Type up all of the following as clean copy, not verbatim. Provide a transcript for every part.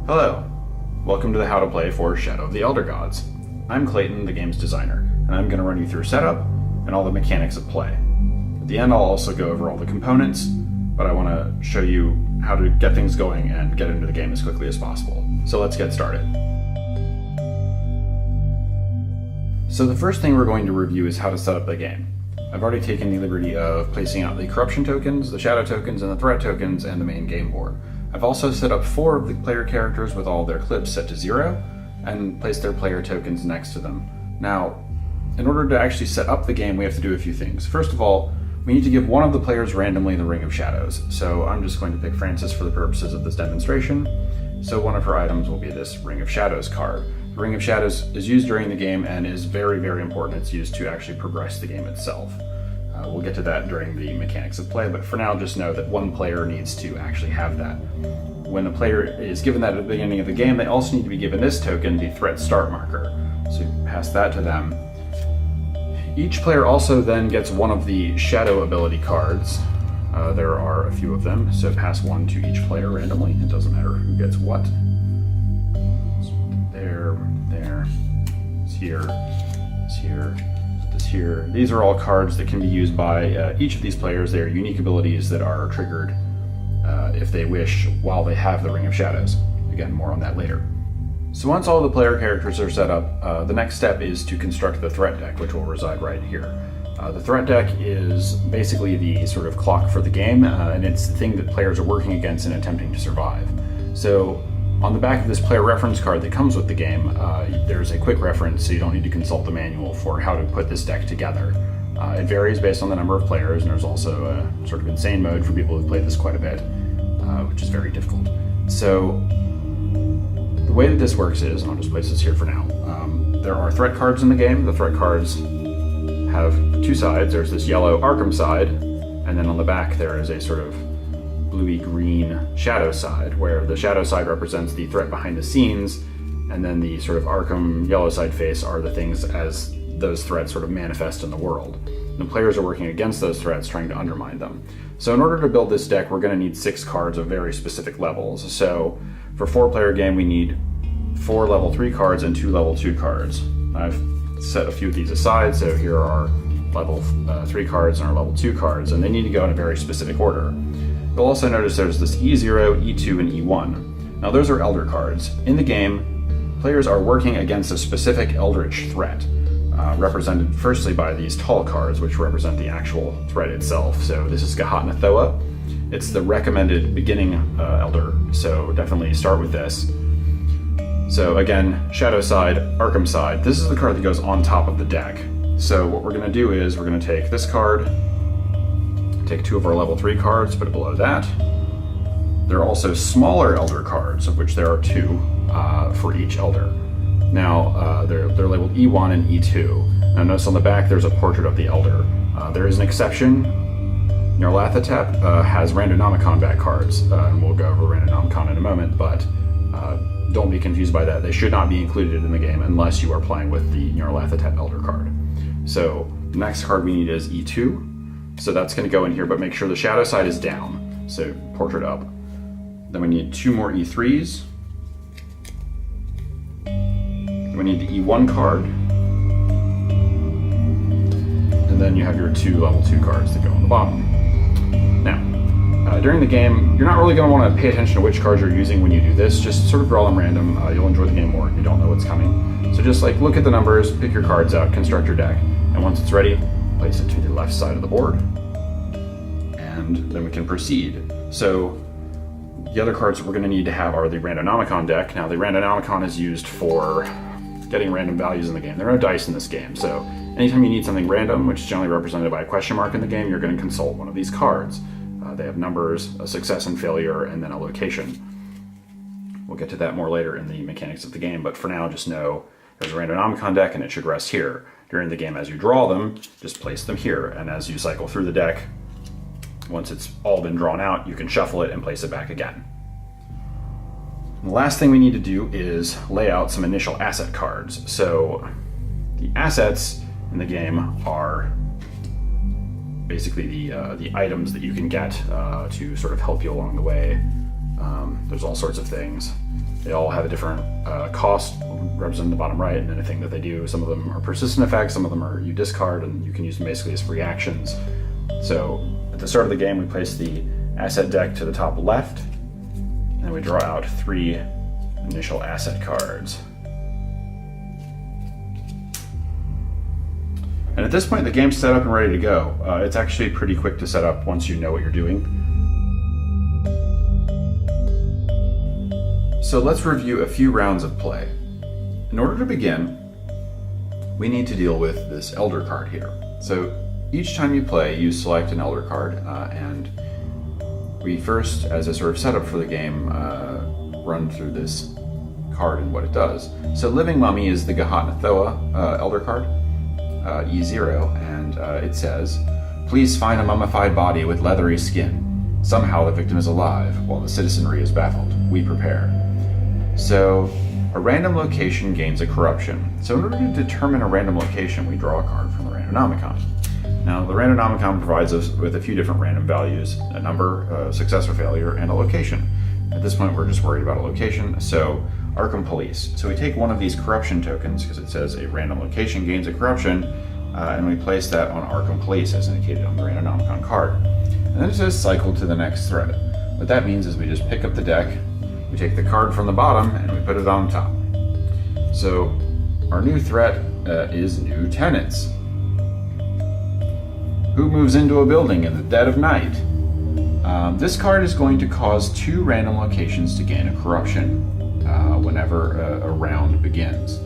Hello, welcome to the How to Play for Shadow of the Elder Gods. I'm Clayton, the game's designer, and I'm going to run you through setup and all the mechanics of play. At the end I'll also go over all the components, but I want to show you how to get things going and get into the game as quickly as possible. So let's get started. So the first thing we're going to review is how to set up the game. I've already taken the liberty of placing out the corruption tokens, the shadow tokens, and the threat tokens, and the main game board. I've also set up 4 of the player characters with all their clips set to 0, and placed their player tokens next to them. Now, in order to actually set up the game, we have to do a few things. First of all, we need to give one of the players randomly the Ring of Shadows. So I'm just going to pick Frances for the purposes of this demonstration. So one of her items will be this Ring of Shadows card. The Ring of Shadows is used during the game and is very, very important. It's used to actually progress the game itself. We'll get to that during the mechanics of play, but for now just know that one player needs to actually have that. When a player is given that at the beginning of the game, they also need to be given this token, the Threat Start Marker. So you pass that to them. Each player also then gets one of the Shadow ability cards. There are a few of them, so pass one to each player randomly. It doesn't matter who gets what. There, it's here, it's here. Here. These are all cards that can be used by each of these players. They are unique abilities that are triggered if they wish while they have the Ring of Shadows. Again, more on that later. So once all the player characters are set up, the next step is to construct the threat deck, which will reside right here. The threat deck is basically the sort of clock for the game, and it's the thing that players are working against and attempting to survive. So on the back of this player reference card that comes with the game, there's a quick reference, so you don't need to consult the manual for how to put this deck together. It varies based on the number of players, and there's also a sort of insane mode for people who play this quite a bit, which is very difficult. So the way that this works is, and I'll just place this here for now, there are threat cards in the game. The threat cards have 2 sides. There's this yellow Arkham side, and then on the back there is a sort of bluey-green shadow side, where the shadow side represents the threat behind the scenes, and then the sort of Arkham yellow side face are the things as those threats sort of manifest in the world. The players are working against those threats, trying to undermine them. So in order to build this deck, we're going to need 6 cards of very specific levels. So for 4-player game, we need 4 level 3 cards and 2 level 2 cards. I've set a few of these aside, so here are level 3 cards and our level 2 cards, and they need to go in a very specific order. You'll also notice there's this E0, E2, and E1. Now those are Elder cards. In the game, players are working against a specific Eldritch threat, represented firstly by these tall cards, which represent the actual threat itself. So this is Gahat Nathoa. It's the recommended beginning Elder, so definitely start with this. So again, Shadow side, Arkham side. This is the card that goes on top of the deck. So what we're going to do is we're going to take this card, take 2 of our level 3 cards, put it below that. There are also smaller Elder cards, of which there are 2 for each Elder. Now, they're labeled E1 and E2. Now notice on the back there's a portrait of the Elder. There is an exception. Nyarlathotep has Randonomicon back cards, and we'll go over Randonomicon in a moment, but don't be confused by that. They should not be included in the game unless you are playing with the Nyarlathotep Elder card. So the next card we need is E2. So that's going to go in here, but make sure the shadow side is down. So portrait up. Then we need 2 more E3s. Then we need the E1 card. And then you have your 2 level 2 cards that go on the bottom. Now, during the game, you're not really going to want to pay attention to which cards you're using when you do this. Just sort of draw them random. You'll enjoy the game more if you don't know what's coming. So just look at the numbers, pick your cards out, construct your deck, and once it's ready, place it to the left side of the board, and then we can proceed. So the other cards that we're going to need to have are the Randonomicon deck. Now the Randonomicon is used for getting random values in the game. There are no dice in this game, so anytime you need something random, which is generally represented by a question mark in the game, you're going to consult one of these cards. They have numbers, a success and failure, and then a location. We'll get to that more later in the mechanics of the game, but for now just know there's a Randonomicon deck and it should rest here. During the game, as you draw them, just place them here, and as you cycle through the deck, once it's all been drawn out, you can shuffle it and place it back again. And the last thing we need to do is lay out some initial asset cards. So the assets in the game are basically the items that you can get to sort of help you along the way. There's all sorts of things. They all have a different cost represented in the bottom right, and anything that they do, some of them are persistent effects, some of them are you discard, and you can use them basically as free actions. So at the start of the game, we place the asset deck to the top left, and we draw out 3 initial asset cards. And at this point, the game's set up and ready to go. It's actually pretty quick to set up once you know what you're doing. So let's review a few rounds of play. In order to begin, we need to deal with this Elder card here. So each time you play, you select an Elder card, and we first, as a sort of setup for the game, run through this card and what it does. So Living Mummy is the Gahat Nathoa Elder card, E0, and it says, "Please find a mummified body with leathery skin. Somehow the victim is alive, while the citizenry is baffled. We prepare." So a random location gains a corruption. So in order to determine a random location, we draw a card from the Randonomicon. Now, the Randonomicon provides us with a few different random values: a number, a success or failure, and a location. At this point, we're just worried about a location, so Arkham Police. So we take one of these corruption tokens, because it says a random location gains a corruption, and we place that on Arkham Police, as indicated on the Randonomicon card. And then it says cycle to the next threat. What that means is we just pick up the deck, we take the card from the bottom, and we put it on top. So our new threat is new tenants. Who moves into a building in the dead of night? This card is going to cause 2 random locations to gain a corruption whenever a round begins,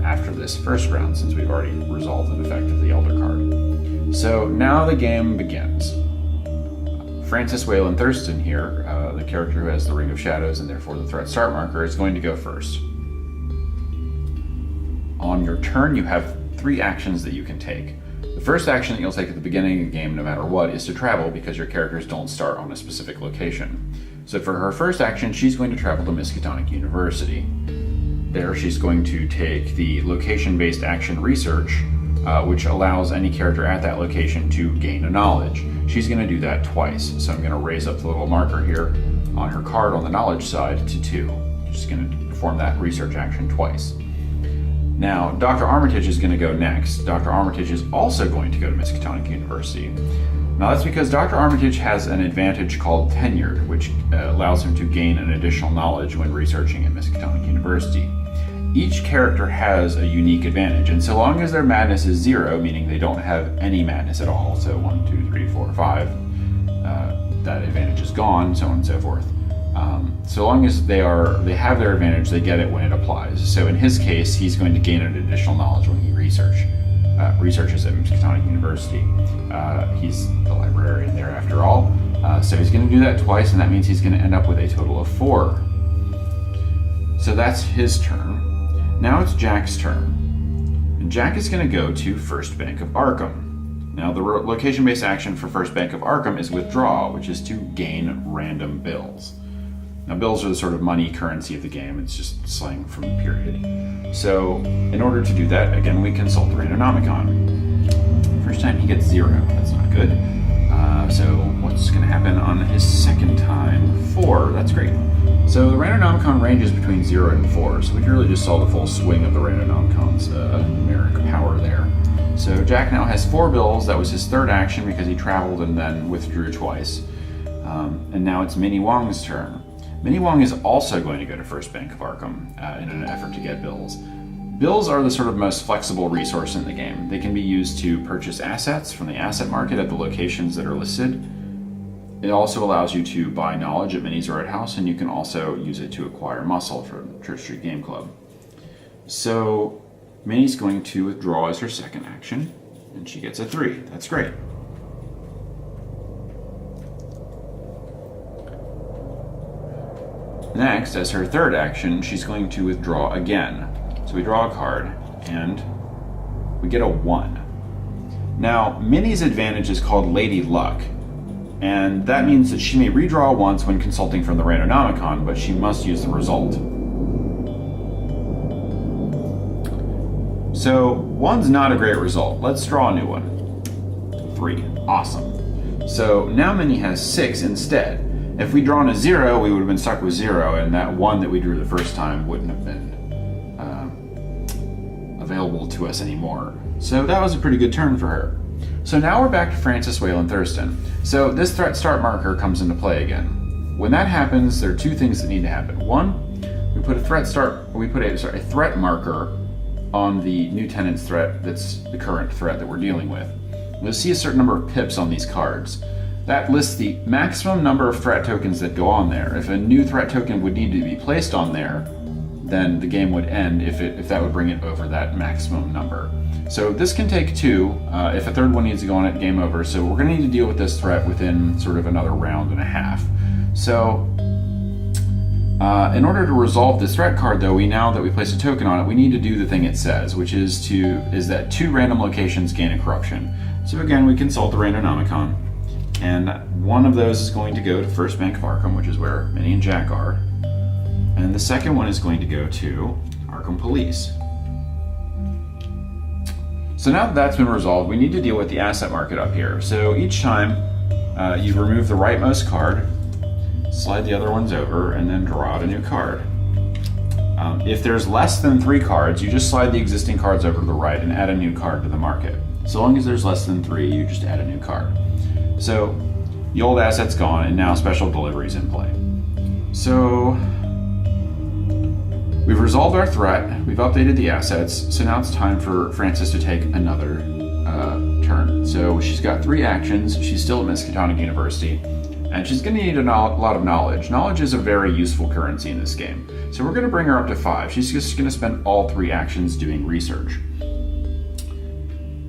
after this first round, since we've already resolved an effect of the Elder card. So now the game begins. Francis Wayland Thurston here, the character who has the Ring of Shadows and therefore the threat start marker, is going to go first. On your turn, you have 3 actions that you can take. The first action that you'll take at the beginning of the game, no matter what, is to travel, because your characters don't start on a specific location. So for her first action, she's going to travel to Miskatonic University. There, she's going to take the location-based action Research, which allows any character at that location to gain a knowledge. She's going to do that twice, so I'm going to raise up the little marker here on her card on the knowledge side to 2. She's going to perform that Research action twice. Now, Dr. Armitage is going to go next. Dr. Armitage is also going to go to Miskatonic University. Now, that's because Dr. Armitage has an advantage called Tenured, which allows him to gain an additional knowledge when researching at Miskatonic University. Each character has a unique advantage, and so long as their madness is 0, meaning they don't have any madness at all, so 1, 2, 3, 4, 5, that advantage is gone, so on and so forth. So long as they have their advantage, they get it when it applies. So in his case, he's going to gain an additional knowledge when he researches at Miskatonic University. He's the librarian there after all. So he's going to do that twice, and that means he's going to end up with a total of 4. So that's his turn. Now it's Jack's turn. And Jack is going to go to First Bank of Arkham. Now the location-based action for First Bank of Arkham is Withdraw, which is to gain random bills. Now, bills are the sort of money currency of the game. It's just slang from the period. So, in order to do that, again, we consult the Randonomicon. First time he gets 0. That's not good. So, what's going to happen on his second time? 4. That's great. So, the Randonomicon ranges between 0 and 4. So, we really just saw the full swing of the Randonomicon's numeric power there. So, Jack now has 4 bills. That was his third action because he traveled and then withdrew twice. And now it's Minnie Wong's turn. Minnie Wong is also going to go to First Bank of Arkham in an effort to get bills. Bills are the sort of most flexible resource in the game. They can be used to purchase assets from the asset market at the locations that are listed. It also allows you to buy knowledge at Minnie's Art House, and you can also use it to acquire muscle for Church Street Game Club. So Minnie's going to withdraw as her second action, and she gets a 3. That's great. Next, as her third action, she's going to withdraw again. So we draw a card, and we get a 1. Now, Minnie's advantage is called Lady Luck, and that means that she may redraw once when consulting from the Randonomicon, but she must use the result. So, 1's not a great result. Let's draw a new one. 3. Awesome. So now Minnie has 6 instead. If we'd drawn a 0, we would have been stuck with 0, and that 1 that we drew the first time wouldn't have been available to us anymore. So that was a pretty good turn for her. So now we're back to Frances Wayland Thurston. So this threat start marker comes into play again. When that happens, there are two things that need to happen. One, we put a threat marker on the new tenant's threat that's the current threat that we're dealing with. You'll see a certain number of pips on these cards. That lists the maximum number of threat tokens that go on there. If a new threat token would need to be placed on there, then the game would end if that would bring it over that maximum number. So this can take 2. If a third one needs to go on it, game over. So we're going to need to deal with this threat within sort of another round and a half. So in order to resolve this threat card, though, now that we place a token on it, we need to do the thing it says, which is that 2 random locations gain a corruption. So again, we consult the Randonomicon, and one of those is going to go to First Bank of Arkham, which is where Minnie and Jack are, and the second one is going to go to Arkham Police. So now that that's been resolved, we need to deal with the asset market up here. So each time you remove the rightmost card, slide the other ones over, and then draw out a new card. If there's less than 3 cards, you just slide the existing cards over to the right and add a new card to the market. So long as there's less than 3, you just add a new card. So the old asset's gone, and now special delivery's in play. So we've resolved our threat, we've updated the assets, so now it's time for Frances to take another turn. So she's got 3 actions, she's still at Miskatonic University, and she's going to need a lot of knowledge. Knowledge is a very useful currency in this game. So we're going to bring her up to 5. She's just going to spend all 3 actions doing research.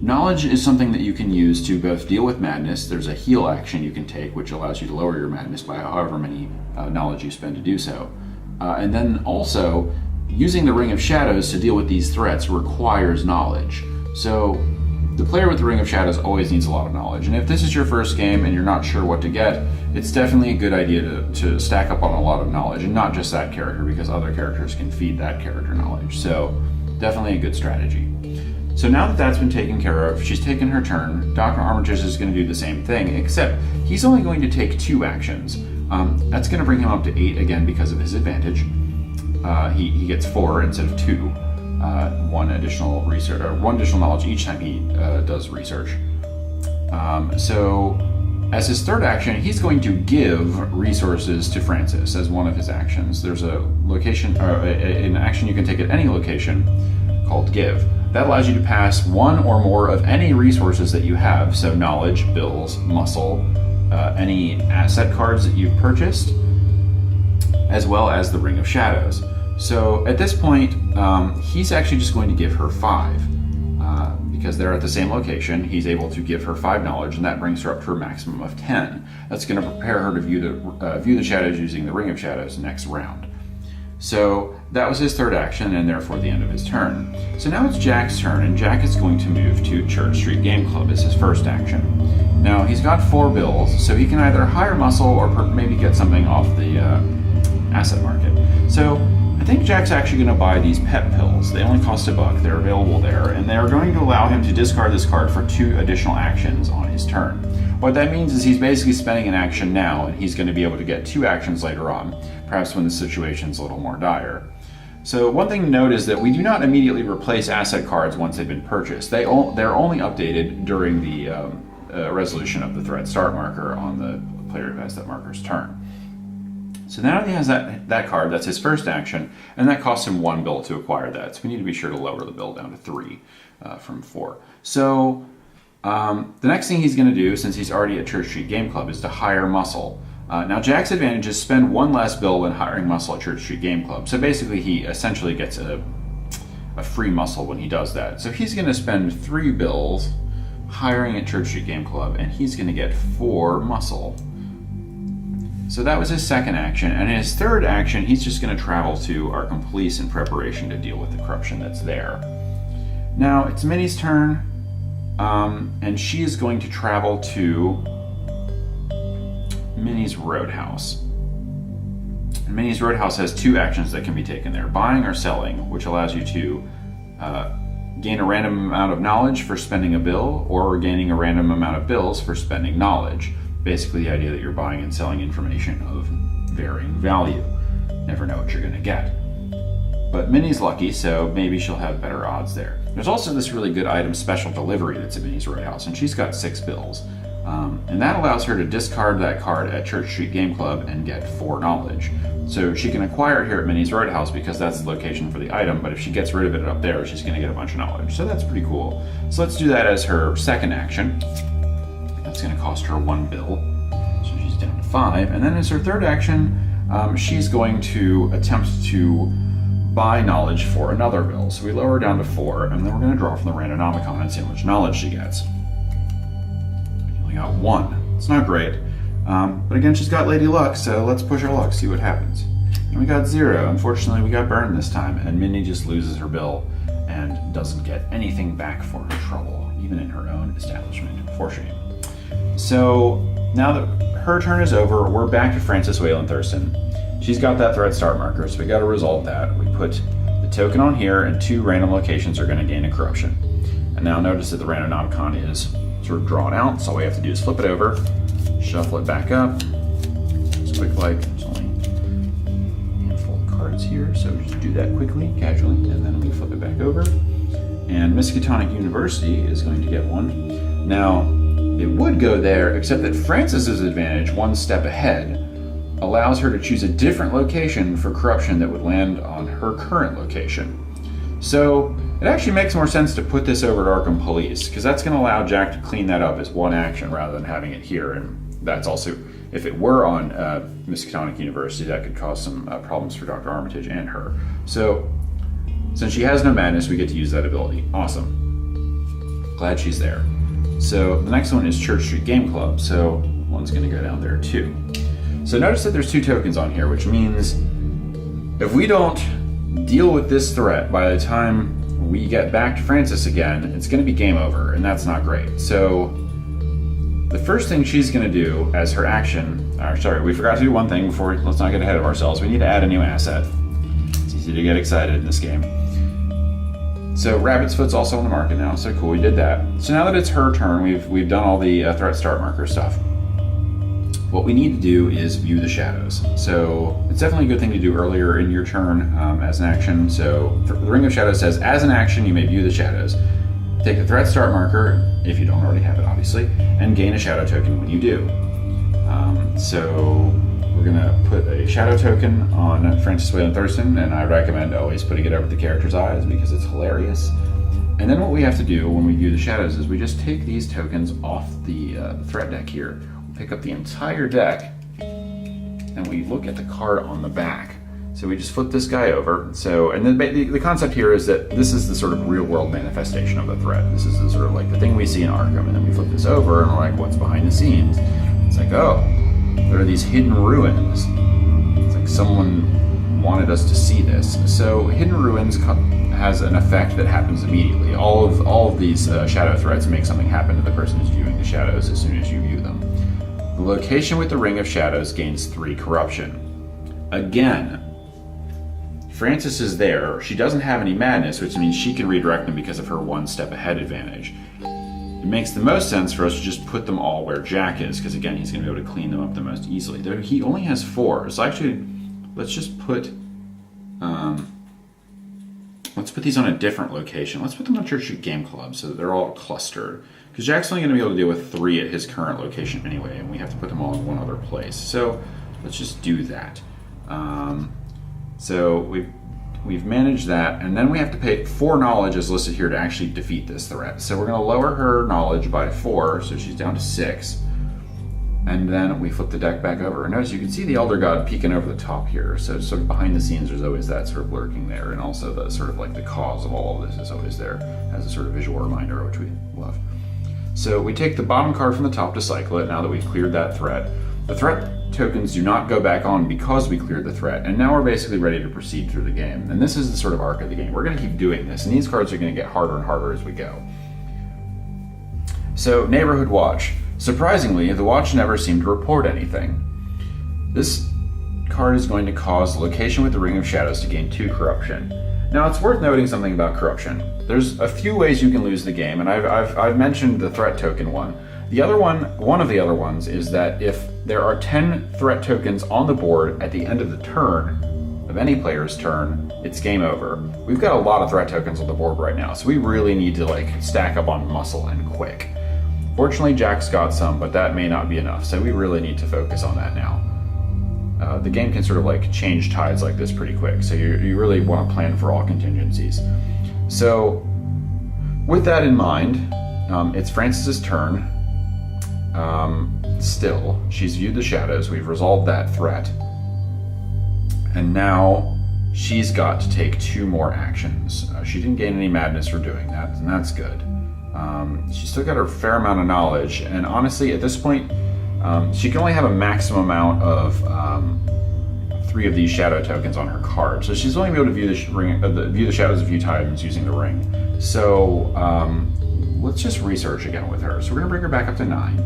Knowledge is something that you can use to both deal with madness. There's a heal action you can take, which allows you to lower your madness by however many knowledge you spend to do so. And then also, using the Ring of Shadows to deal with these threats requires knowledge. So the player with the Ring of Shadows always needs a lot of knowledge. And if this is your first game and you're not sure what to get, it's definitely a good idea to stack up on a lot of knowledge, and not just that character, because other characters can feed that character knowledge. So definitely a good strategy. So now that that's been taken care of, she's taken her turn. Dr. Armitage is going to do the same thing, except he's only going to take 2 actions. That's going to bring him up to 8 again because of his advantage. He gets 4 instead of 2. 1 additional research, or 1 additional knowledge each time he does research. So as his third action, he's going to give resources to Frances as one of his actions. There's a location, or an action you can take at any location called Give. That allows you to pass 1 or more of any resources that you have, so knowledge, bills, muscle, any asset cards that you've purchased, as well as the Ring of Shadows. So at this point, he's actually just going to give her 5. Because they're at the same location, he's able to give her 5 knowledge, and that brings her up to her maximum of 10. That's going to prepare her to view the shadows using the Ring of Shadows next round. So that was his third action, and therefore the end of his turn. So now it's Jack's turn, and Jack is going to move to Church Street Game Club as his first action. Now he's got 4 bills, so he can either hire muscle or maybe get something off the asset market. So I think Jack's actually going to buy these pep pills. They only cost $1. They're available there, and they're going to allow him to discard this card for 2 additional actions on his turn. What that means is he's basically spending an action now, and he's going to be able to get 2 actions later on, perhaps when the situation's a little more dire. So one thing to note is that we do not immediately replace asset cards once they've been purchased. They're only updated during the resolution of the threat start marker on the player who has that marker's turn. So now that he has that card, that's his first action, and that costs him 1 bill to acquire that. So we need to be sure to lower the bill down to 3 from 4. So the next thing he's going to do, since he's already at Church Street Game Club, is to hire muscle. Now Jack's advantage is spend 1 less bill when hiring muscle at Church Street Game Club. So basically he essentially gets a free muscle when he does that. So he's going to spend 3 bills hiring at Church Street Game Club, and he's going to get 4 muscle. So that was his second action, and in his third action, he's just going to travel to Arkham Police in preparation to deal with the corruption that's there. Now, it's Minnie's turn, and she is going to travel to Minnie's Roadhouse. And Minnie's Roadhouse has 2 actions that can be taken there, buying or selling, which allows you to gain a random amount of knowledge for spending a bill, or gaining a random amount of bills for spending knowledge. basically the idea that you're buying and selling information of varying value. Never know what you're going to get. But Minnie's lucky, so maybe she'll have better odds there. There's also this really good item special delivery that's at Minnie's Roadhouse, and she's got 6 bills. And that allows her to discard that card at Church Street Game Club and get 4 knowledge. So she can acquire it here at Minnie's Roadhouse because that's the location for the item, but if she gets rid of it up there, she's going to get a bunch of knowledge. So that's pretty cool. So let's do that as her second action. That's going to cost her 1 bill. So she's down to 5. And then as her third action, she's going to attempt to buy knowledge for another bill. So we lower her down to 4, and then we're going to draw from the Randomicon and see how much knowledge she gets. Got 1. It's not great. But again, she's got Lady Luck, so let's push our luck, see what happens. And we got 0. Unfortunately, we got burned this time, and Minnie just loses her bill and doesn't get anything back for her trouble, even in her own establishment. For shame. So now that her turn is over, we're back to Frances Wayland Thurston. She's got that threat start marker, so we got to resolve that. We put the token on here, and 2 random locations are going to gain a corruption. And now notice that the Randomicon is sort of drawn out, so all we have to do is flip it over, shuffle it back up. Just quick like, there's only a handful of cards here, so just do that quickly, casually, and then we flip it back over. And Miskatonic University is going to get 1. Now, it would go there, except that Frances's advantage, 1 step ahead, allows her to choose a different location for corruption that would land on her current location. So it actually makes more sense to put this over at Arkham Police, because that's going to allow Jack to clean that up as 1 action rather than having it here. And that's also, if it were on Miskatonic University, that could cause some problems for Dr. Armitage and her. So since she has no madness, we get to use that ability. Awesome. Glad she's there. So the next one is Church Street Game Club, so 1's going to go down there too. So notice that there's 2 tokens on here, which means if we don't deal with this threat by the time we get back to Frances again, it's going to be game over, and that's not great. So the first thing she's going to do as her action, we forgot to do one thing before, let's not get ahead of ourselves. We need to add a new asset. It's easy to get excited in this game. So Rabbit's Foot's also on the market now, so cool, we did that. So now that it's her turn, we've done all the threat start marker stuff. What we need to do is view the shadows. So it's definitely a good thing to do earlier in your turn as an action. So the Ring of Shadows says, as an action, you may view the shadows. Take the threat start marker, if you don't already have it, obviously, and gain a shadow token when you do. So we're gonna put a shadow token on Frances Wayland Thurston, and I recommend always putting it over the character's eyes because it's hilarious. And then what we have to do when we view the shadows is we just take these tokens off the threat deck here. Pick up the entire deck, and we look at the card on the back. So we just flip this guy over. So, and then the concept here is that this is the sort of real world manifestation of the threat. This is the sort of like the thing we see in Arkham, and then we flip this over, and we're like, what's behind the scenes? It's like, oh, there are these hidden ruins. It's like someone wanted us to see this. So Hidden Ruins has an effect that happens immediately. All of these shadow threats make something happen to the person who's viewing the shadows as soon as you view them. The location with the Ring of Shadows gains 3 corruption. Again, Frances is there. She doesn't have any madness, which means she can redirect them because of her 1 step ahead advantage. It makes the most sense for us to just put them all where Jack is, because again, he's going to be able to clean them up the most easily. Though he only has 4, so actually, let's just put these on a different location. Let's put them on Church Street Game Club so that they're all clustered. Because Jack's only going to be able to deal with 3 at his current location anyway, and we have to put them all in one other place. So let's just do that. So we've managed that, and then we have to pay 4 knowledge as listed here to actually defeat this threat. So we're going to lower her knowledge by 4, so she's down to 6. And then we flip the deck back over. And notice you can see the Elder God peeking over the top here. So sort of behind the scenes, there's always that sort of lurking there, and also the sort of like the cause of all of this is always there as a sort of visual reminder, which we love. So we take the bottom card from the top to cycle it now that we've cleared that threat. The threat tokens do not go back on because we cleared the threat, and now we're basically ready to proceed through the game. And this is the sort of arc of the game. We're going to keep doing this, and these cards are going to get harder and harder as we go. So, Neighborhood Watch. Surprisingly, the watch never seemed to report anything. This card is going to cause the location with the Ring of Shadows to gain 2 corruption. Now, it's worth noting something about corruption. There's a few ways you can lose the game, and I've mentioned the threat token one. The other one of the other ones is that if there are 10 threat tokens on the board at the end of the turn, of any player's turn, it's game over. We've got a lot of threat tokens on the board right now, so we really need to like stack up on muscle and quick. Fortunately, Jack's got some, but that may not be enough, so we really need to focus on that now. The game can sort of like change tides like this pretty quick, so you really want to plan for all contingencies. So with that in mind, it's Frances's turn. Still, she's viewed the shadows, we've resolved that threat, and now she's got to take 2 more actions. She didn't gain any madness for doing that, and that's good. She's still got a fair amount of knowledge, and honestly, at this point, she can only have a maximum amount of 3 of these shadow tokens on her card. So she's only able to view the shadows a few times using the ring. So let's just research again with her. So we're gonna bring her back up to 9,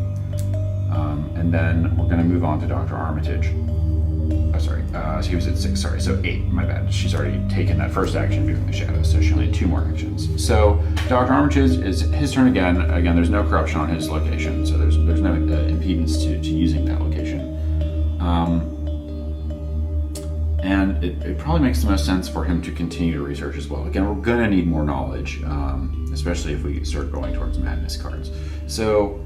and then we're gonna move on to Dr. Armitage. Oh, sorry, she was at 6, sorry, so 8, my bad. She's already taken that first action viewing the shadows, so she only had 2 more actions. So Dr. Armitage is his turn again. Again, there's no corruption on his location, so there's no impedance to using that location. And it probably makes the most sense for him to continue to research as well. Again, we're gonna need more knowledge, especially if we start going towards madness cards. So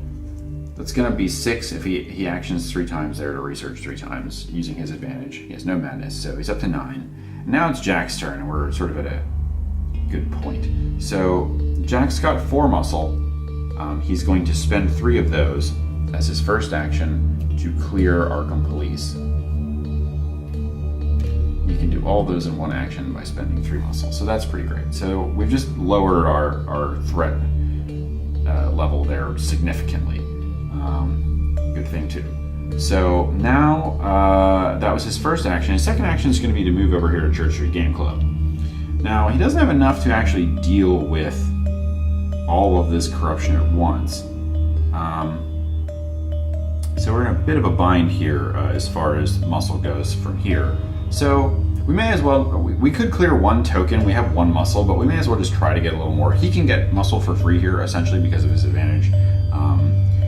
that's going to be 6 if he actions 3 times there to research 3 times using his advantage. He has no madness, so he's up to 9. Now it's Jack's turn, and we're sort of at a good point. So Jack's got 4 muscle. He's going to spend 3 of those as his first action to clear Arkham Police. You can do all those in 1 action by spending 3 muscle, so that's pretty great. So we've just lowered our threat level there significantly. Good thing too. So now that was his first action. His second action is going to be to move over here to Church Street Game Club. Now he doesn't have enough to actually deal with all of this corruption at once. So we're in a bit of a bind here as far as muscle goes from here. So we may as well, we could clear 1 token. We have 1 muscle, but we may as well just try to get a little more. He can get muscle for free here essentially because of his advantage.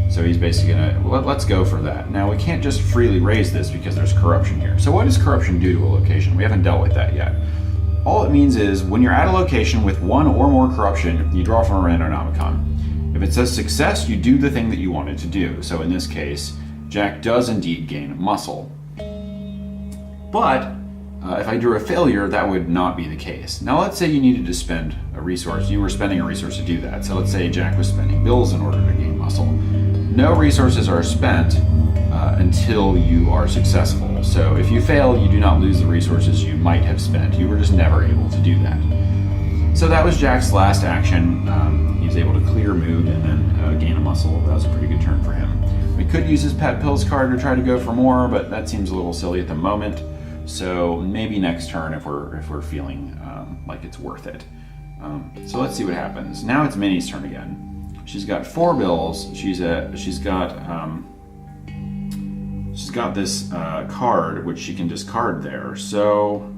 So he's basically gonna, let's go for that. Now we can't just freely raise this because there's corruption here. So what does corruption do to a location? We haven't dealt with that yet. All it means is when you're at a location with 1 or more corruption, you draw from a randomnomicon. If it says success, you do the thing that you wanted to do. So in this case, Jack does indeed gain muscle. But if I drew a failure, that would not be the case. Now let's say you needed to spend a resource. You were spending a resource to do that. So let's say Jack was spending bills in order to gain muscle. No resources are spent until you are successful. So if you fail, you do not lose the resources you might have spent. You were just never able to do that. So that was Jack's last action. He was able to clear mood and then gain a muscle. That was a pretty good turn for him. We could use his Pet Pills card to try to go for more, but that seems a little silly at the moment. So maybe next turn if we're feeling like it's worth it. So let's see what happens. Now it's Minnie's turn again. She's got 4 bills. She's got this card which she can discard there. So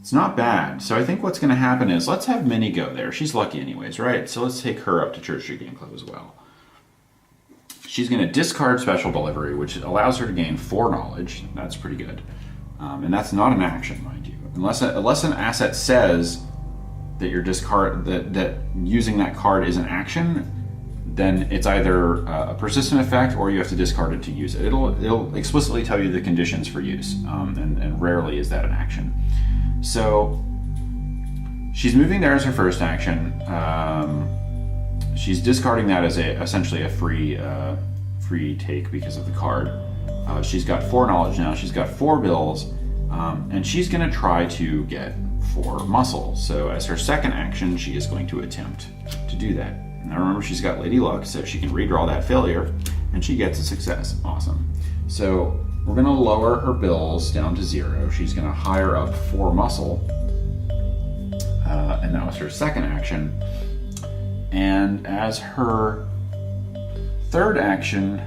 it's not bad. So I think what's going to happen is let's have Minnie go there. She's lucky anyways, right? So let's take her up to Church Street Game Club as well. She's going to discard Special Delivery, which allows her to gain 4 knowledge. That's pretty good. And that's not an action, mind you. Unless an asset says that that using that card is an action, then it's either a persistent effect or you have to discard it to use it. It'll explicitly tell you the conditions for use, and rarely is that an action. So she's moving there as her first action. She's discarding that as essentially a free take because of the card. She's got 4 knowledge now. She's got 4 bills, and she's going to try to get 4 muscle. So as her second action, she is going to attempt to do that. Now remember, she's got Lady Luck, so she can redraw that failure, and she gets a success. Awesome. So we're going to lower her bills down to 0. She's going to hire up 4 muscle, and that was her second action. And as her third action,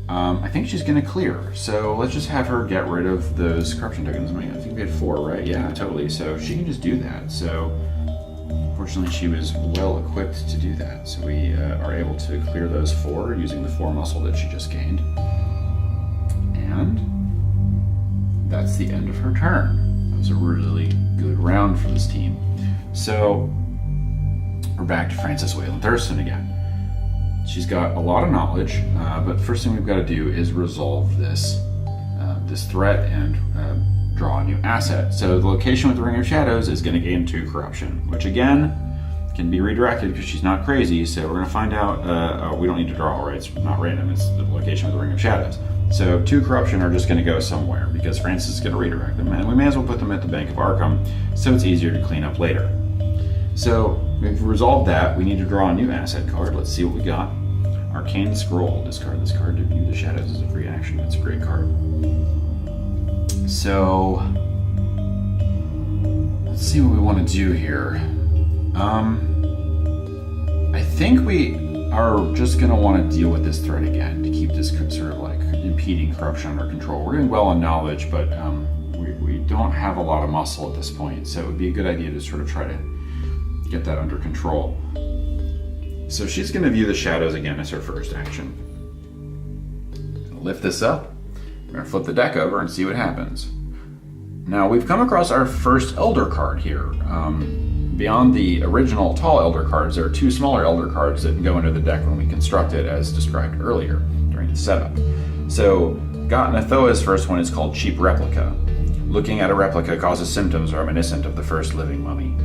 I think she's going to clear. So let's just have her get rid of those corruption tokens. I think we had 4, right? Yeah, totally. So she can just do that. So we're Fortunately, she was well equipped to do that, so we are able to clear those 4 using the 4 muscle that she just gained. And that's the end of her turn. That was a really good round for this team. So we're back to Frances Wayland Thurston again. She's got a lot of knowledge, but first thing we've got to do is resolve this threat and draw a new asset. So the location with the Ring of Shadows is going to gain 2 corruption, which again can be redirected because she's not crazy. So we're going to find out. We don't need to draw, right? It's not random. It's the location with the Ring of Shadows. So 2 corruption are just going to go somewhere because Frances is going to redirect them, and we may as well put them at the Bank of Arkham so it's easier to clean up later. So we've resolved that. We need to draw a new asset card. Let's see what we got. Arcane Scroll. Discard this card to view the shadows as a free action. That's a great card. So let's see what we want to do here. I think we are just going to want to deal with this threat again to keep this sort of like impeding corruption under control. We're doing well on knowledge, but we don't have a lot of muscle at this point, so it would be a good idea to sort of try to get that under control. So she's going to view the shadows again as her first action. Lift this up. We're going to flip the deck over and see what happens. Now, we've come across our first Elder card here. Beyond the original tall Elder cards, there are 2 smaller Elder cards that can go into the deck when we construct it, as described earlier during the setup. So, Got-Nathoa's first one is called Cheap Replica. Looking at a replica causes symptoms reminiscent of the first living mummy.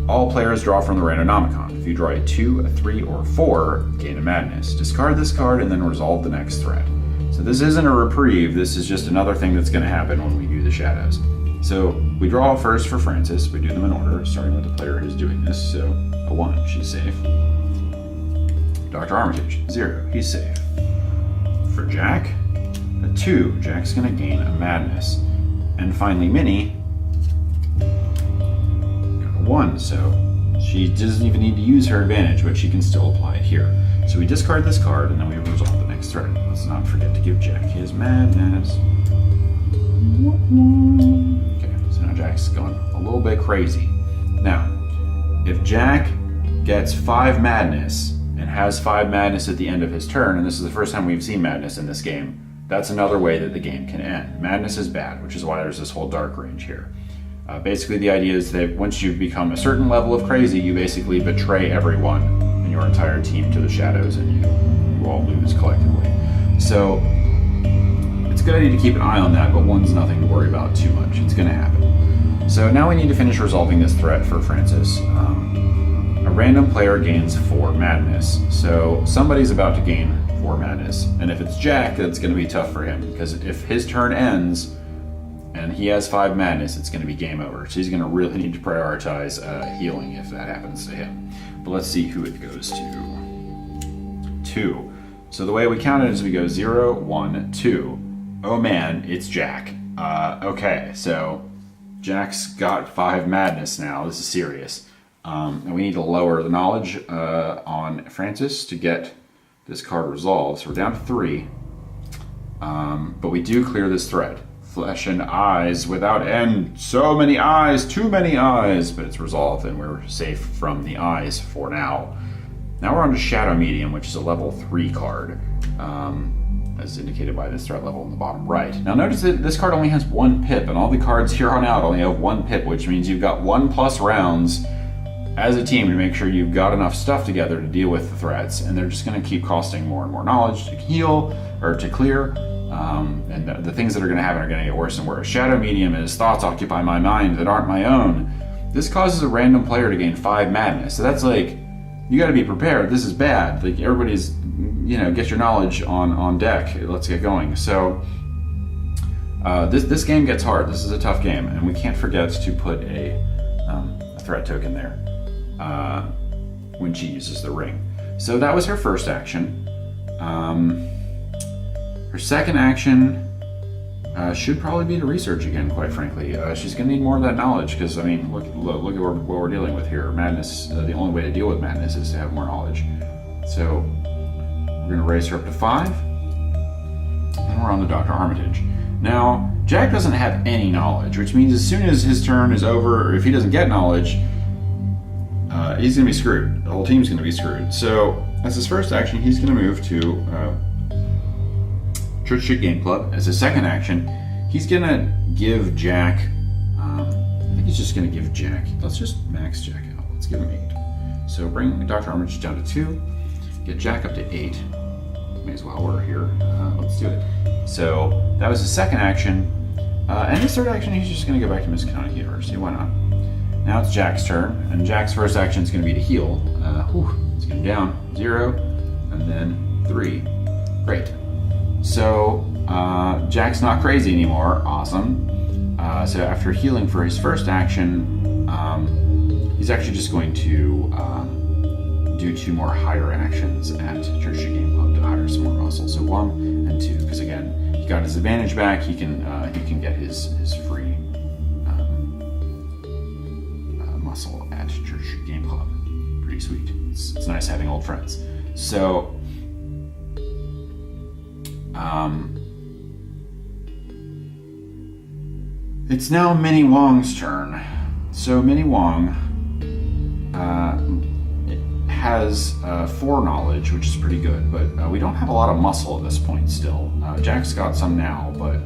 All players draw from the Randonomicon. If you draw a 2, a 3, or a 4, gain a Madness. Discard this card and then resolve the next threat. So this isn't a reprieve, this is just another thing that's going to happen when we do the shadows. So we draw first for Frances, we do them in order, starting with the player who's doing this. So a 1, she's safe. Dr. Armitage, 0, he's safe. For Jack, a 2, Jack's going to gain a Madness. And finally Minnie, got a 1, so she doesn't even need to use her advantage, but she can still apply it here. So we discard this card and then we resolve the next threat. Let's not forget to give Jack his Madness. Okay, so now Jack's going a little bit crazy. Now, if Jack gets 5 Madness and has 5 Madness at the end of his turn, and this is the first time we've seen Madness in this game, that's another way that the game can end. Madness is bad, which is why there's this whole dark range here. Basically, the idea is that once you've become a certain level of crazy, you basically betray everyone in your entire team to the shadows, and you all lose collectively. So it's a good idea to keep an eye on that, but 1's nothing to worry about too much. It's going to happen. So now we need to finish resolving this threat for Frances. A random player gains 4 Madness, so somebody's about to gain 4 Madness. And if it's Jack, that's going to be tough for him, because if his turn ends and he has 5 Madness, it's going to be game over. So he's going to really need to prioritize healing if that happens to him. But let's see who it goes to. 2. So the way we count it is we go 0, 1, 2. Oh man, it's Jack. Okay, so Jack's got 5 Madness now. This is serious. And we need to lower the knowledge on Frances to get this card resolved. So we're down to 3. But we do clear this threat. Flesh and eyes without end. So many eyes, too many eyes. But it's resolved and we're safe from the eyes for now. Now we're on to Shadow Medium, which is a level 3 card. As indicated by this threat level in the bottom right. Now notice that this card only has 1 pip, and all the cards here on out only have 1 pip, which means you've got 1+ rounds as a team to make sure you've got enough stuff together to deal with the threats, and they're just going to keep costing more and more knowledge to heal or to clear, and the things that are going to happen are going to get worse and worse. Shadow Medium is thoughts occupy my mind that aren't my own. This causes a random player to gain 5 Madness, so that's like, you got to be prepared. This is bad. Like, everybody's, get your knowledge on deck. Let's get going. So this game gets hard. This is a tough game, and we can't forget to put a threat token there when she uses the ring. So that was her first action. Her second action should probably be to research again, quite frankly. She's going to need more of that knowledge because, look at what we're dealing with here. Madness, the only way to deal with madness is to have more knowledge. So we're going to raise her up to 5. And we're on to Dr. Armitage. Now, Jack doesn't have any knowledge, which means as soon as his turn is over, or if he doesn't get knowledge, he's going to be screwed. The whole team's going to be screwed. So as his first action, he's going to move to Church Street Game Club. As his second action, he's going to give Jack, I think he's just going to give Jack, let's just max Jack out. Let's give him 8. So bring Dr. Armitage down to 2, get Jack up to 8. May as well, we're here. Let's do it. So that was his second action. And his third action, he's just going to go back to Miskatonic University. Why not? Now it's Jack's turn, and Jack's first action is going to be to heal. It's going down 0, and then 3. Great. So Jack's not crazy anymore. Awesome. So after healing for his first action, he's actually just going to do 2 more higher actions at Church Street Game Club to hire some more muscle. So 1 and 2, because again, he got his advantage back. He can get his free muscle at Church Street Game Club. Pretty sweet. It's nice having old friends. So it's now Minnie Wong's turn. So Minnie Wong has 4 knowledge, which is pretty good, but we don't have a lot of muscle at this point still. Jack's got some now, but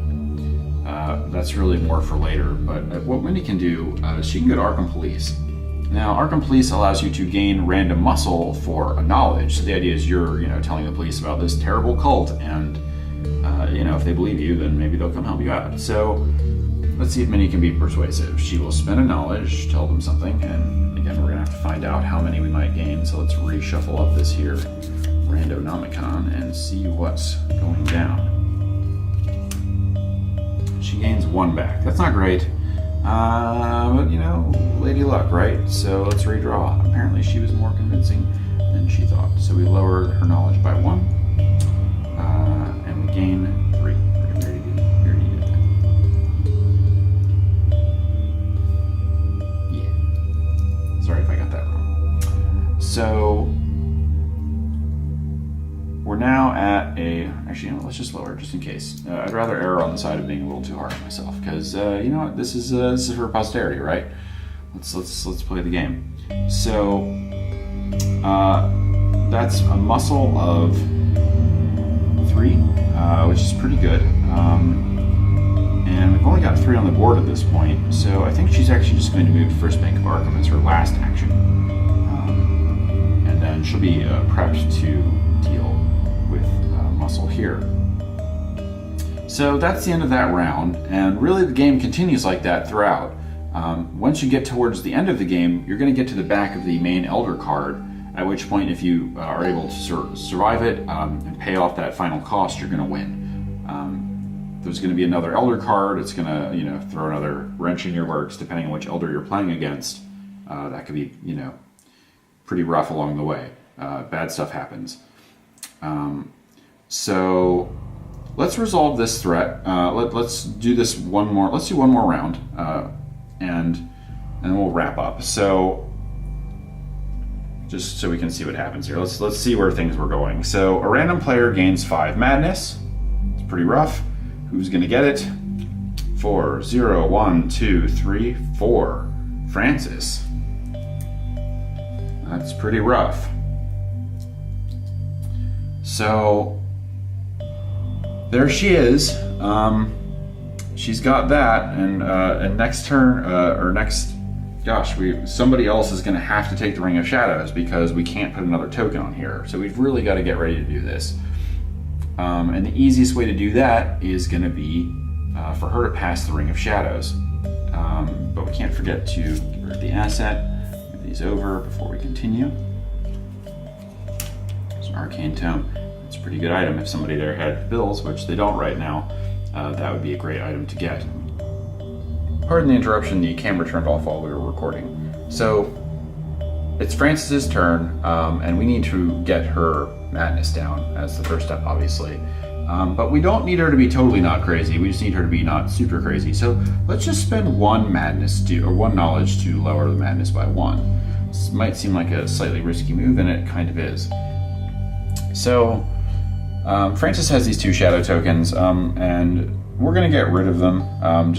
that's really more for later. But what Minnie can do is she can go to Arkham Police. Now, Arkham Police allows you to gain random muscle for a knowledge. So the idea is you're, telling the police about this terrible cult, and if they believe you, then maybe they'll come help you out. So let's see if Minnie can be persuasive. She will spend a knowledge, tell them something, and again, we're gonna have to find out how many we might gain. So let's reshuffle up this here Randonomicon and see what's going down. She gains 1 back. That's not great. But Lady Luck, right? So let's redraw. Apparently she was more convincing than she thought. So we lower her knowledge by 1. And we gain 3. We already did that. Yeah. Sorry if I got that wrong. So we're now at actually, let's just lower it just in case. I'd rather err on the side of being a little too hard on myself, because you know what, this is for posterity, right? Let's play the game. So that's a muscle of 3, which is pretty good. And we've only got 3 on the board at this point, so I think she's actually just going to move to First Bank of Arkham as her last action. And then she'll be prepped to deal with muscle here. So that's the end of that round, and really the game continues like that throughout. Once you get towards the end of the game, you're going to get to the back of the main Elder card, at which point if you are able to survive it and pay off that final cost, you're going to win. There's going to be another Elder card. It's going to throw another wrench in your works depending on which Elder you're playing against. That could be pretty rough along the way. Bad stuff happens. So let's resolve this threat. Let's do this one more. Let's do one more round, and we'll wrap up. So just so we can see what happens here. Let's see where things were going. So a random player gains 5 madness. It's pretty rough. Who's gonna get it? 4, 0, 1, 2, 3, 4. Francis. That's pretty rough. So there she is. She's got that, and next turn, somebody else is going to have to take the Ring of Shadows because we can't put another token on here. So we've really got to get ready to do this. And the easiest way to do that is going to be for her to pass the Ring of Shadows. But we can't forget to give her the asset, move these over before we continue. There's an Arcane Tome. It's a pretty good item if somebody there had bills, which they don't right now. That would be a great item to get. Pardon the interruption, the camera turned off while we were recording. So it's Francis's turn, and we need to get her madness down as the first step, obviously. But we don't need her to be totally not crazy. We just need her to be not super crazy. So let's just spend 1 madness or 1 knowledge to lower the madness by 1. This might seem like a slightly risky move, and it kind of is. So Francis has these 2 shadow tokens, and we're going to get rid of them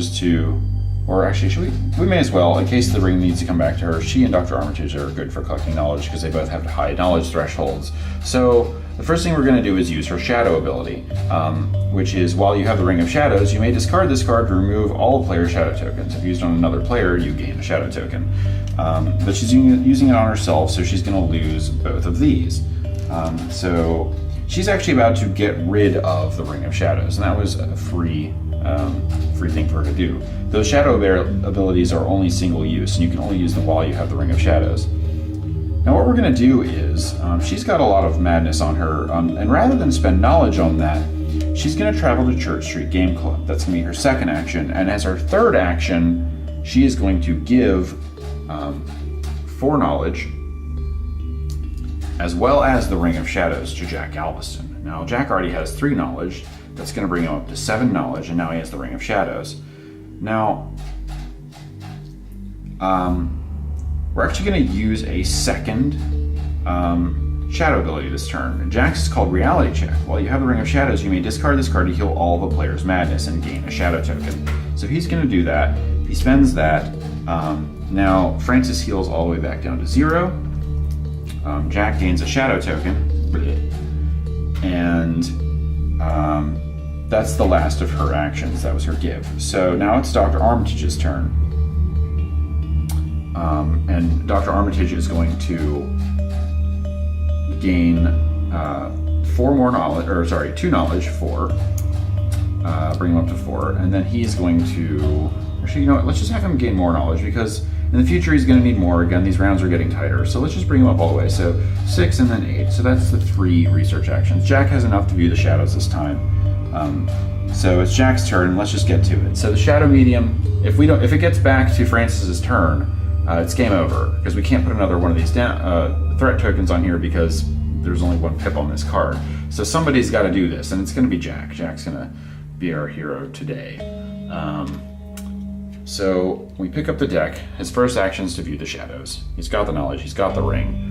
or actually, we may as well, in case the ring needs to come back to her. She and Dr. Armitage are good for collecting knowledge because they both have high knowledge thresholds. So the first thing we're going to do is use her shadow ability, which is while you have the Ring of Shadows, you may discard this card to remove all player's shadow tokens. If used on another player, you gain a shadow token. But she's using it on herself, so she's going to lose both of these. So she's actually about to get rid of the Ring of Shadows, and that was a free thing for her to do. Those shadow abilities are only single use, and you can only use them while you have the Ring of Shadows. Now what we're going to do is, she's got a lot of madness on her, and rather than spend knowledge on that, she's going to travel to Church Street Game Club. That's going to be her second action, and as her third action, she is going to give 4 knowledge, as well as the Ring of Shadows, to Jack Galveston. Now Jack already has 3 knowledge. That's going to bring him up to 7 knowledge, and now he has the Ring of Shadows. Now, we're actually going to use a second shadow ability this turn. Jack's is called Reality Check. While you have the Ring of Shadows, you may discard this card to heal all the player's madness and gain a shadow token. So he's going to do that. He spends that. Now, Francis heals all the way back down to 0. Jack gains a shadow token. And that's the last of her actions. That was her give. So now it's Dr. Armitage's turn. And Dr. Armitage is going to gain 2 knowledge, 4. Bring him up to 4. And then he's going to... Actually, you know what? Let's just have him gain more knowledge, because in the future he's going to need more. Again, these rounds are getting tighter. So let's just bring him up all the way. So 6 and then 8. So that's the 3 research actions. Jack has enough to view the shadows this time. So it's Jack's turn. Let's just get to it. So the shadow medium, if it gets back to Francis's turn, it's game over, because we can't put another one of these threat tokens on here because there's only 1 pip on this card. So somebody's got to do this, and it's going to be Jack. Jack's going to be our hero today. So we pick up the deck. His first action is to view the shadows. He's got the knowledge. He's got the ring.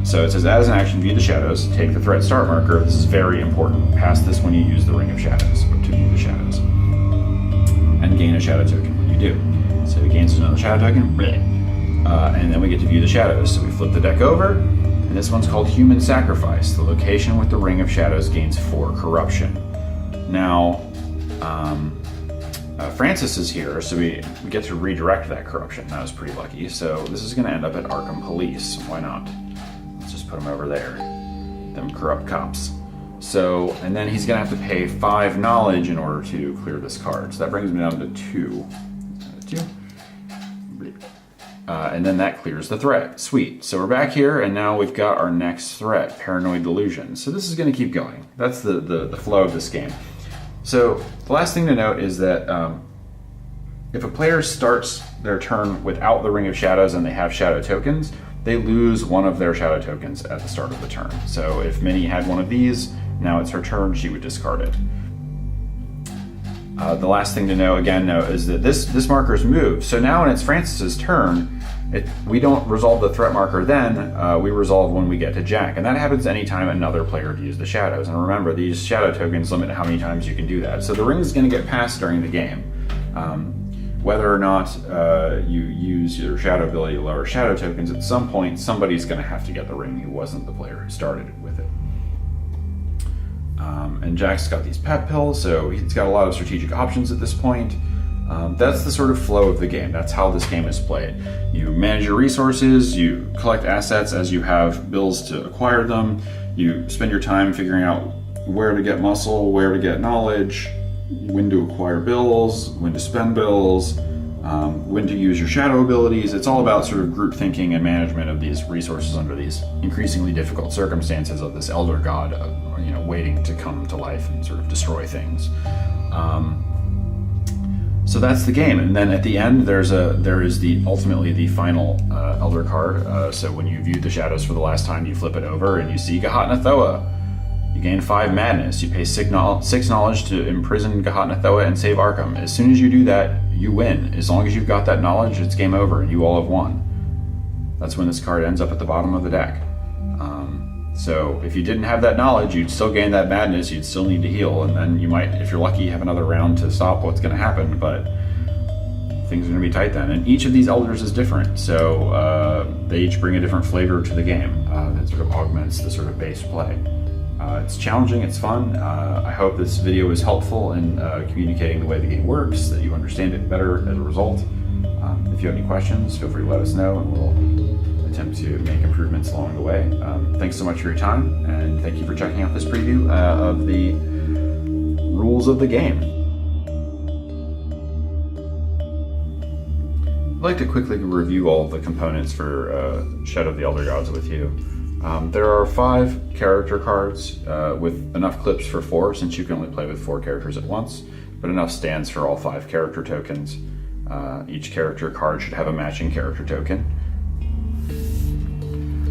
So it says, as an action, view the shadows. Take the threat start marker. This is very important. Pass this when you use the Ring of Shadows to view the shadows. And gain a shadow token when you do. So he gains another shadow token. And then we get to view the shadows. So we flip the deck over. And this one's called Human Sacrifice. The location with the Ring of Shadows gains 4 corruption. Now, Francis is here, so we get to redirect that corruption. That was pretty lucky. So this is going to end up at Arkham Police. Why not? Let's just put him over there. Them corrupt cops. So, and then he's going to have to pay 5 knowledge in order to clear this card. So that brings me down to 2. 2. And then that clears the threat. Sweet. So we're back here, and now we've got our next threat, Paranoid Delusion. So this is going to keep going. That's the flow of this game. So the last thing to note is that if a player starts their turn without the Ring of Shadows and they have shadow tokens, they lose one of their shadow tokens at the start of the turn. So if Minnie had one of these, now it's her turn, she would discard it. The last thing to know, is that this marker is moved. So now when it's Francis's turn, we don't resolve the threat marker then, we resolve when we get to Jack. And that happens anytime another player views the shadows. And remember, these shadow tokens limit how many times you can do that. So the ring is going to get passed during the game. Whether or not you use your shadow ability to lower shadow tokens, at some point somebody's going to have to get the ring who wasn't the player who started with it. And Jack's got these pep pills, so he's got a lot of strategic options at this point. That's the sort of flow of the game. That's how this game is played. You manage your resources, you collect assets as you have bills to acquire them, you spend your time figuring out where to get muscle, where to get knowledge, when to acquire bills, when to spend bills, when to use your shadow abilities. It's all about sort of group thinking and management of these resources under these increasingly difficult circumstances of this elder god, waiting to come to life and sort of destroy things. So that's the game, and then at the end there is ultimately the final elder card. So when you view the shadows for the last time, you flip it over and you see Gahat Nathoa. You gain 5 madness. You pay 6 knowledge to imprison Gahat Nathoa and save Arkham. As soon as you do that, you win. As long as you've got that knowledge, it's game over and you all have won. That's when this card ends up at the bottom of the deck. So if you didn't have that knowledge, you'd still gain that madness, you'd still need to heal, and then you might, if you're lucky, have another round to stop what's going to happen. But things are going to be tight then. And each of these elders is different, so they each bring a different flavor to the game that sort of augments the sort of base play. It's challenging, it's fun. I hope this video was helpful in communicating the way the game works, that you understand it better as a result. If you have any questions, feel free to let us know, and we'll attempt to make improvements along the way. Thanks so much for your time, and thank you for checking out this preview of the rules of the game. I'd like to quickly review all of the components for Shadow of the Elder Gods with you. There are 5 character cards with enough clips for 4, since you can only play with 4 characters at once, but enough stands for all 5 character tokens. Each character card should have a matching character token.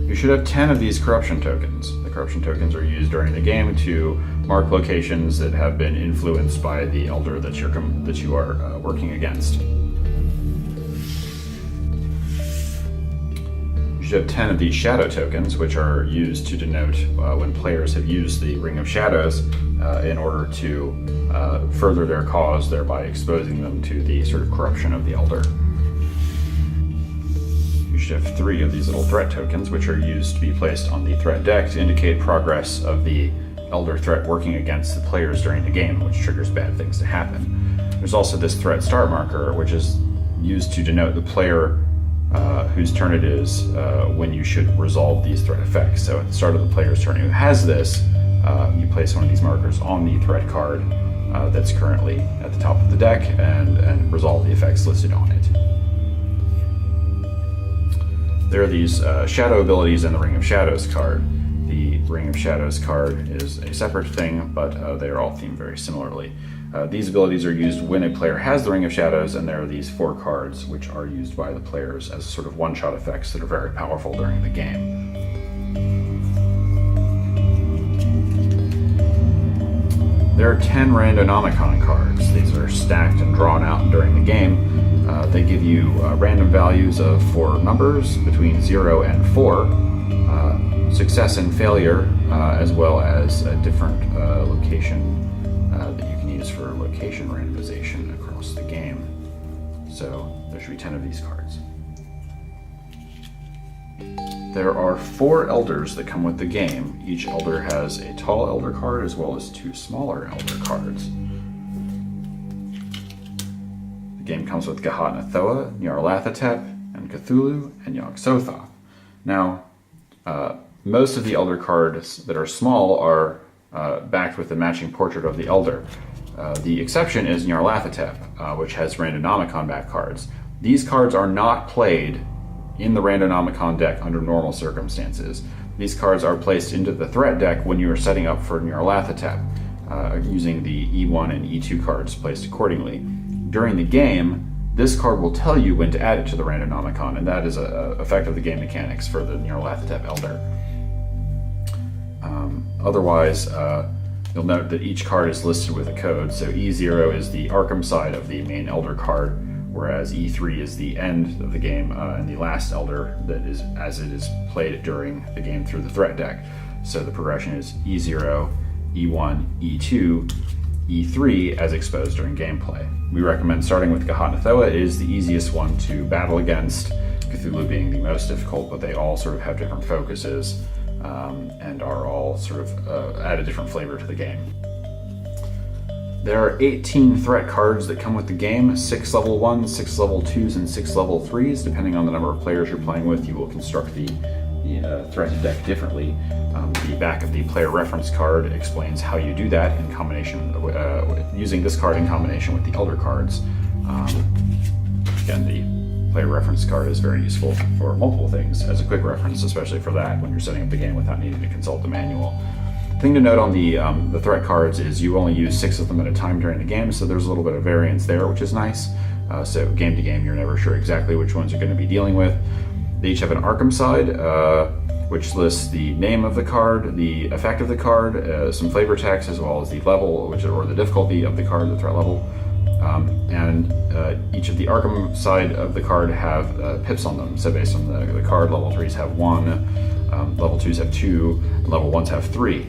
You should have 10 of these corruption tokens. The corruption tokens are used during the game to mark locations that have been influenced by the elder that you are working against. You should have 10 of these shadow tokens, which are used to denote when players have used the Ring of Shadows in order to further their cause, thereby exposing them to the sort of corruption of the elder. You should have 3 of these little threat tokens, which are used to be placed on the threat deck to indicate progress of the elder threat working against the players during the game, which triggers bad things to happen. There's also this threat star marker, which is used to denote the player whose turn it is when you should resolve these threat effects. So at the start of the player's turn who has this, you place one of these markers on the threat card that's currently at the top of the deck and resolve the effects listed on it. There are these shadow abilities in the Ring of Shadows card. The Ring of Shadows card is a separate thing, but they are all themed very similarly. These abilities are used when a player has the Ring of Shadows, and there are these 4 cards which are used by the players as sort of one-shot effects that are very powerful during the game. There are 10 Randonomicon cards. These are stacked and drawn out during the game. They give you random values of 4 numbers between 0 and 4, success and failure, as well as a different location that you can use for location randomization across the game. So there should be 10 of these cards. There are 4 elders that come with the game. Each elder has a tall elder card as well as 2 smaller elder cards. The game comes with Ghahat-Nathoa, Nyarlathotep, and Cthulhu, and Yog-Sothoth. Now, most of the elder cards that are small are backed with a matching portrait of the elder. The exception is Nyarlathotep, which has Randonomicon back cards. These cards are not played in the Randonomicon deck under normal circumstances. These cards are placed into the threat deck when you are setting up for Nyarlathotep, using the E1 and E2 cards placed accordingly. During the game, this card will tell you when to add it to the Randonomicon, and that is an effect of the game mechanics for the Nyarlathotep elder. Otherwise, you'll note that each card is listed with a code. So E0 is the Arkham side of the main elder card, whereas E3 is the end of the game and the last elder that is as it is played during the game through the threat deck. So the progression is E0, E1, E2, E3 as exposed during gameplay. We recommend starting with Ghahat-Nathoa. It is the easiest one to battle against, Cthulhu being the most difficult, but they all sort of have different focuses and are all sort of add a different flavor to the game. There are 18 threat cards that come with the game, 6 level 1s, 6 level 2s, and 6 level 3s. Depending on the number of players you're playing with, you will construct the threat deck differently. The back of the player reference card explains how you do that in combination, using this card in combination with the elder cards. Again, the player reference card is very useful for multiple things as a quick reference, especially for that when you're setting up the game without needing to consult the manual. Thing to note on the threat cards is you only use 6 of them at a time during the game, so there's a little bit of variance there, which is nice. So game to game, you're never sure exactly which ones you're going to be dealing with. They each have an Arkham side, which lists the name of the card, the effect of the card, some flavor text, as well as the level, or the difficulty of the card, the threat level. And each of the Arkham side of the card have pips on them. So based on the card, level 3s have 1, level 2s have 2, and level 1s have 3.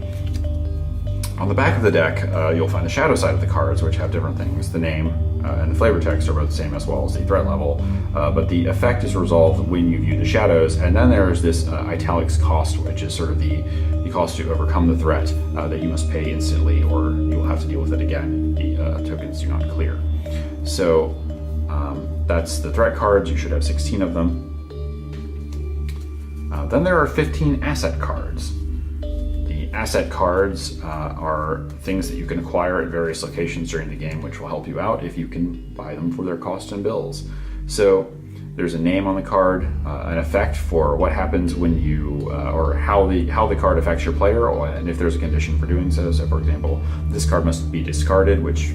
On the back of the deck, you'll find the shadow side of the cards, which have different things. The name and the flavor text are both the same, as well as the threat level, but the effect is resolved when you view the shadows. And then there's this italics cost, which is sort of the cost to overcome the threat that you must pay instantly, or you will have to deal with it again. The tokens do not clear. So that's the threat cards. You should have 16 of them. Then there are 15 asset cards. Asset cards are things that you can acquire at various locations during the game, which will help you out if you can buy them for their cost and bills. So there's a name on the card, an effect for what happens when you, or how the card affects your player, and if there's a condition for doing so. So for example, this card must be discarded, which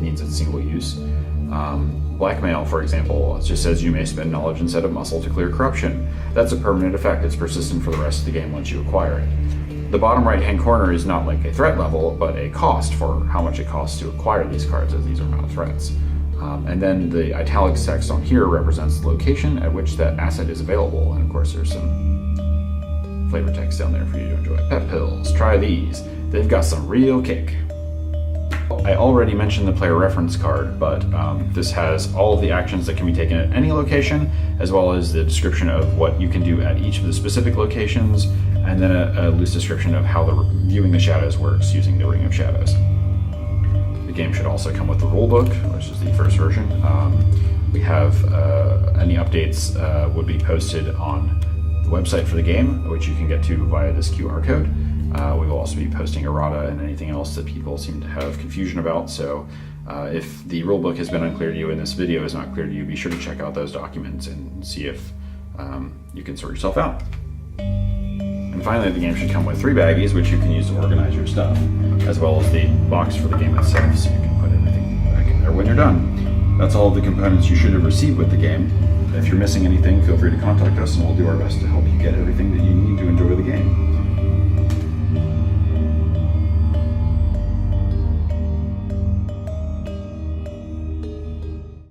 means it's single use. Blackmail, for example, it just says you may spend knowledge instead of muscle to clear corruption. That's a permanent effect. It's persistent for the rest of the game once you acquire it. The bottom right-hand corner is not like a threat level, but a cost for how much it costs to acquire these cards, as these are not threats. And then the italics text on here represents the location at which that asset is available. And of course, there's some flavor text down there for you to enjoy. Pet pills, try these. They've got some real kick. I already mentioned the player reference card, but this has all of the actions that can be taken at any location, as well as the description of what you can do at each of the specific locations, and then a loose description of how the viewing the shadows works using the Ring of Shadows. The game should also come with the rulebook, which is the first version. We have any updates would be posted on the website for the game, which you can get to via this QR code. We will also be posting errata and anything else that people seem to have confusion about. So if the rulebook has been unclear to you and this video is not clear to you, be sure to check out those documents and see if you can sort yourself out. And finally, the game should come with 3 baggies, which you can use to organize your stuff, as well as the box for the game itself, so you can put everything back in there when you're done. That's all of the components you should have received with the game. If you're missing anything, feel free to contact us and we'll do our best to help you get everything that you need to enjoy the game.